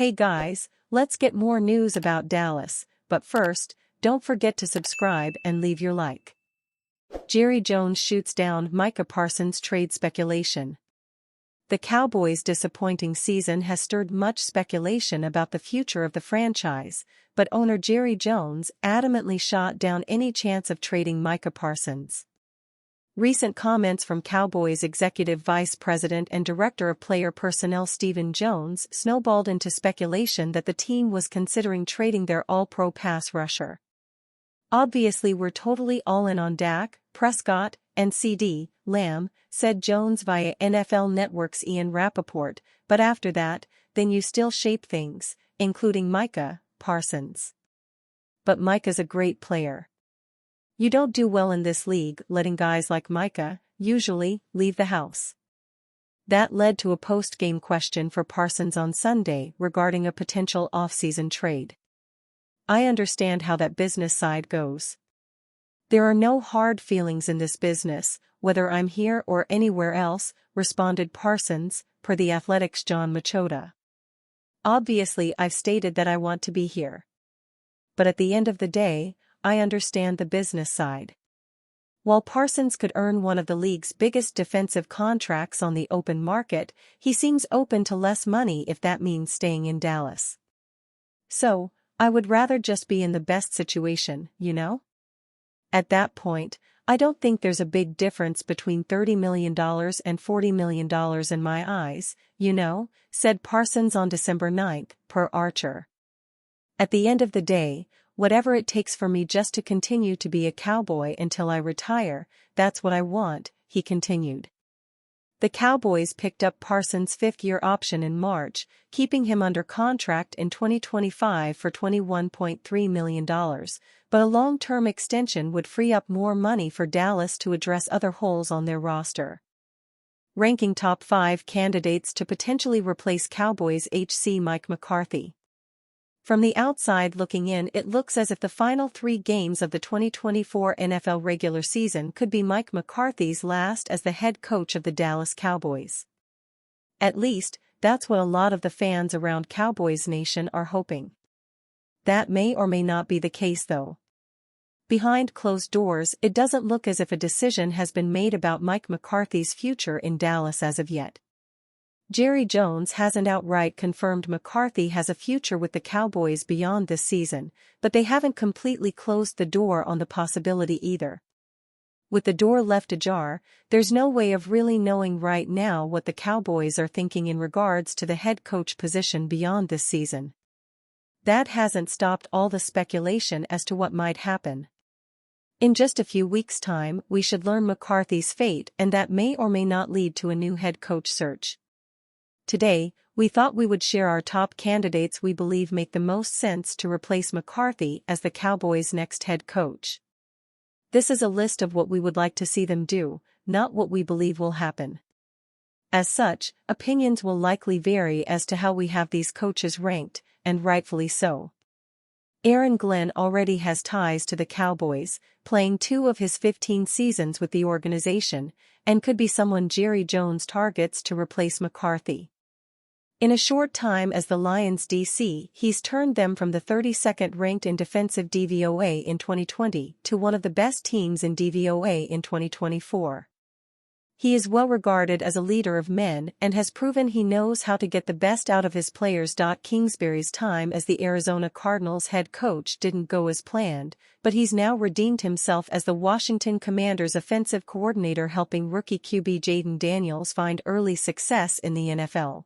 Hey guys, let's get more news about Dallas, but first, don't forget to subscribe and leave your like. Jerry Jones shoots down Micah Parsons' trade speculation. The Cowboys' disappointing season has stirred much speculation about the future of the franchise, but owner Jerry Jones adamantly shot down any chance of trading Micah Parsons. Recent comments from Cowboys Executive Vice President and Director of Player Personnel Stephen Jones snowballed into speculation that the team was considering trading their all-pro pass rusher. "Obviously we're totally all in on Dak, Prescott, and CeeDee Lamb," said Jones via NFL Network's Ian Rappaport, "but after that, then you still shape things, including Micah Parsons. But Micah's a great player. You don't do well in this league letting guys like Micah, usually, leave the house." That led to a post-game question for Parsons on Sunday regarding a potential off-season trade. "I understand how that business side goes. There are no hard feelings in this business, whether I'm here or anywhere else," responded Parsons, per The Athletic's John Machota. "Obviously I've stated that I want to be here. But at the end of the day, I understand the business side." While Parsons could earn one of the league's biggest defensive contracts on the open market, he seems open to less money if that means staying in Dallas. "So, I would rather just be in the best situation, you know? At that point, I don't think there's a big difference between $30 million and $40 million in my eyes, you know," said Parsons on December 9, per Archer. "At the end of the day, whatever it takes for me just to continue to be a Cowboy until I retire, that's what I want," he continued. The Cowboys picked up Parsons' fifth-year option in March, keeping him under contract in 2025 for $21.3 million, but a long-term extension would free up more money for Dallas to address other holes on their roster. Ranking top 5 candidates to potentially replace Cowboys HC Mike McCarthy. From the outside looking in, it looks as if the final 3 games of the 2024 NFL regular season could be Mike McCarthy's last as the head coach of the Dallas Cowboys. At least, that's what a lot of the fans around Cowboys Nation are hoping. That may or may not be the case though. Behind closed doors, it doesn't look as if a decision has been made about Mike McCarthy's future in Dallas as of yet. Jerry Jones hasn't outright confirmed McCarthy has a future with the Cowboys beyond this season, but they haven't completely closed the door on the possibility either. With the door left ajar, there's no way of really knowing right now what the Cowboys are thinking in regards to the head coach position beyond this season. That hasn't stopped all the speculation as to what might happen. In just a few weeks' time, we should learn McCarthy's fate, and that may or may not lead to a new head coach search. Today, we thought we would share our top candidates we believe make the most sense to replace McCarthy as the Cowboys' next head coach. This is a list of what we would like to see them do, not what we believe will happen. As such, opinions will likely vary as to how we have these coaches ranked, and rightfully so. Aaron Glenn already has ties to the Cowboys, playing 2 of his 15 seasons with the organization, and could be someone Jerry Jones targets to replace McCarthy. In a short time as the Lions DC, he's turned them from the 32nd ranked in defensive DVOA in 2020 to one of the best teams in DVOA in 2024. He is well regarded as a leader of men and has proven he knows how to get the best out of his players. Kingsbury's time as the Arizona Cardinals head coach didn't go as planned, but he's now redeemed himself as the Washington Commanders offensive coordinator, helping rookie QB Jayden Daniels find early success in the NFL.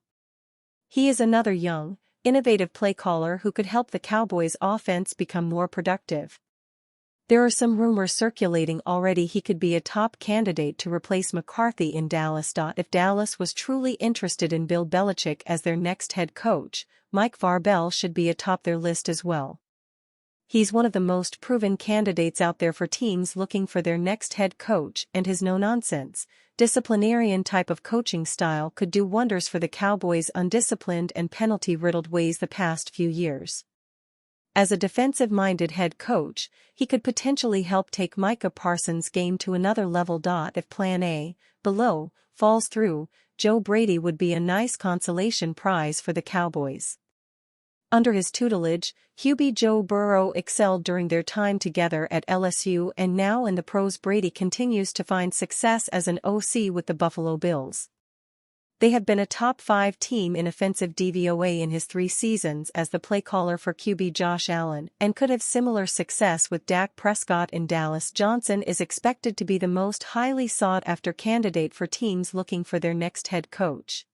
He is another young, innovative play caller who could help the Cowboys' offense become more productive. There are some rumors circulating already he could be a top candidate to replace McCarthy in Dallas. If Dallas was truly interested in Bill Belichick as their next head coach, Mike Vrabel should be atop their list as well. He's one of the most proven candidates out there for teams looking for their next head coach, and his no-nonsense, disciplinarian type of coaching style could do wonders for the Cowboys' undisciplined and penalty-riddled ways the past few years. As a defensive-minded head coach, he could potentially help take Micah Parsons' game to another level. If Plan A, below, falls through, Joe Brady would be a nice consolation prize for the Cowboys. Under his tutelage, QB Joe Burrow excelled during their time together at LSU, and now in the pros Brady continues to find success as an OC with the Buffalo Bills. They have been a top 5 team in offensive DVOA in his 3 seasons as the play caller for QB Josh Allen, and could have similar success with Dak Prescott in Dallas. Johnson is expected to be the most highly sought-after candidate for teams looking for their next head coach.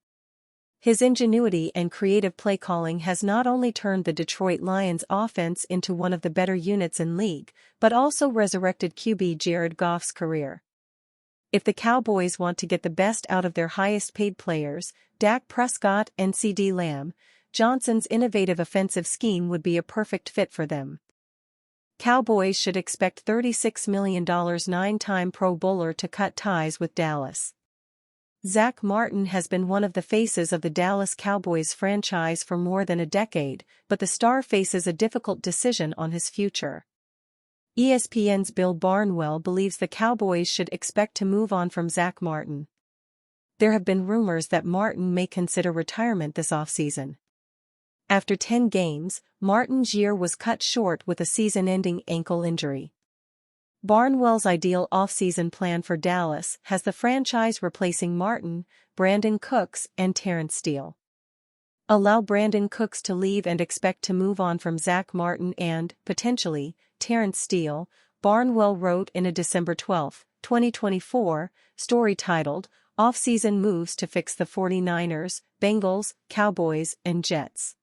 His ingenuity and creative play calling has not only turned the Detroit Lions offense into one of the better units in league, but also resurrected QB Jared Goff's career. If the Cowboys want to get the best out of their highest-paid players, Dak Prescott and CeeDee Lamb, Johnson's innovative offensive scheme would be a perfect fit for them. Cowboys should expect $36 million 9-time Pro Bowler to cut ties with Dallas. Zack Martin has been one of the faces of the Dallas Cowboys franchise for more than a decade, but the star faces a difficult decision on his future. ESPN's Bill Barnwell believes the Cowboys should expect to move on from Zack Martin. There have been rumors that Martin may consider retirement this offseason. After 10 games, Martin's year was cut short with a season-ending ankle injury. Barnwell's ideal offseason plan for Dallas has the franchise replacing Martin, Brandon Cooks, and Terrence Steele. Allow Brandon Cooks to leave and expect to move on from Zack Martin and, potentially, Terrence Steele, Barnwell wrote in a December 12, 2024, story titled, Off-Season Moves to Fix the 49ers, Bengals, Cowboys, and Jets.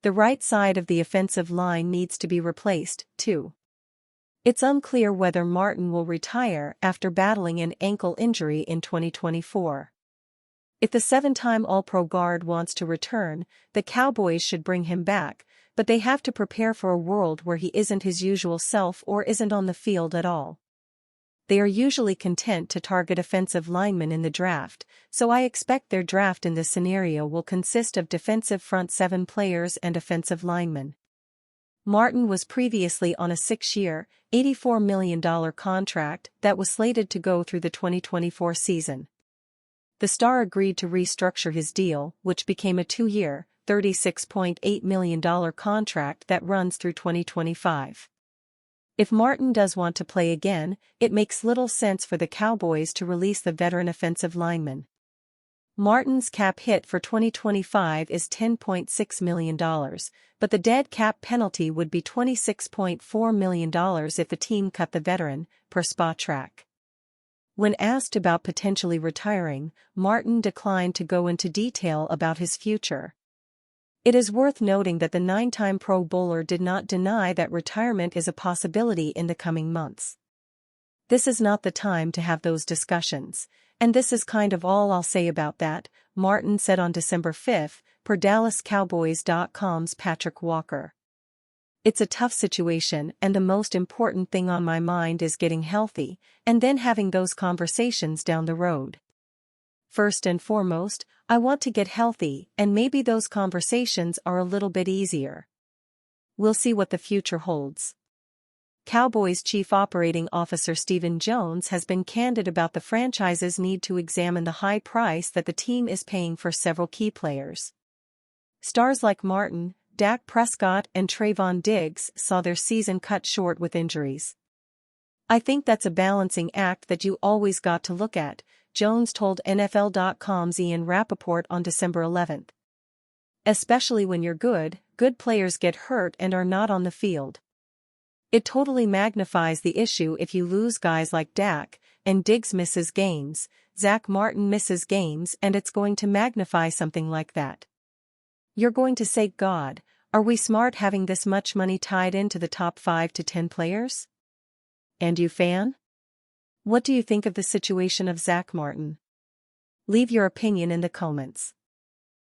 The right side of the offensive line needs to be replaced, too. It's unclear whether Martin will retire after battling an ankle injury in 2024. If the 7-time All-Pro guard wants to return, the Cowboys should bring him back, but they have to prepare for a world where he isn't his usual self or isn't on the field at all. They are usually content to target offensive linemen in the draft, so I expect their draft in this scenario will consist of defensive front 7 players and offensive linemen. Martin was previously on a 6-year, $84 million contract that was slated to go through the 2024 season. The star agreed to restructure his deal, which became a 2-year, $36.8 million contract that runs through 2025. If Martin does want to play again, it makes little sense for the Cowboys to release the veteran offensive lineman. Martin's cap hit for 2025 is $10.6 million, but the dead cap penalty would be $26.4 million if the team cut the veteran, per Spotrac. When asked about potentially retiring, Martin declined to go into detail about his future. It is worth noting that the 9-time Pro Bowler did not deny that retirement is a possibility in the coming months. This is not the time to have those discussions, and this is kind of all I'll say about that, Martin said on December 5, per DallasCowboys.com's Patrick Walker. It's a tough situation, and the most important thing on my mind is getting healthy, and then having those conversations down the road. First and foremost, I want to get healthy, and maybe those conversations are a little bit easier. We'll see what the future holds. Cowboys Chief Operating Officer Stephen Jones has been candid about the franchise's need to examine the high price that the team is paying for several key players. Stars like Martin, Dak Prescott, and Trayvon Diggs saw their season cut short with injuries. I think that's a balancing act that you always got to look at, Jones told NFL.com's Ian Rappaport on December 11. Especially when you're good players get hurt and are not on the field. It totally magnifies the issue if you lose guys like Dak, and Diggs misses games, Zack Martin misses games, and it's going to magnify something like that. You're going to say, God, are we smart having this much money tied into the top 5 to 10 players? And you fan? What do you think of the situation of Zack Martin? Leave your opinion in the comments.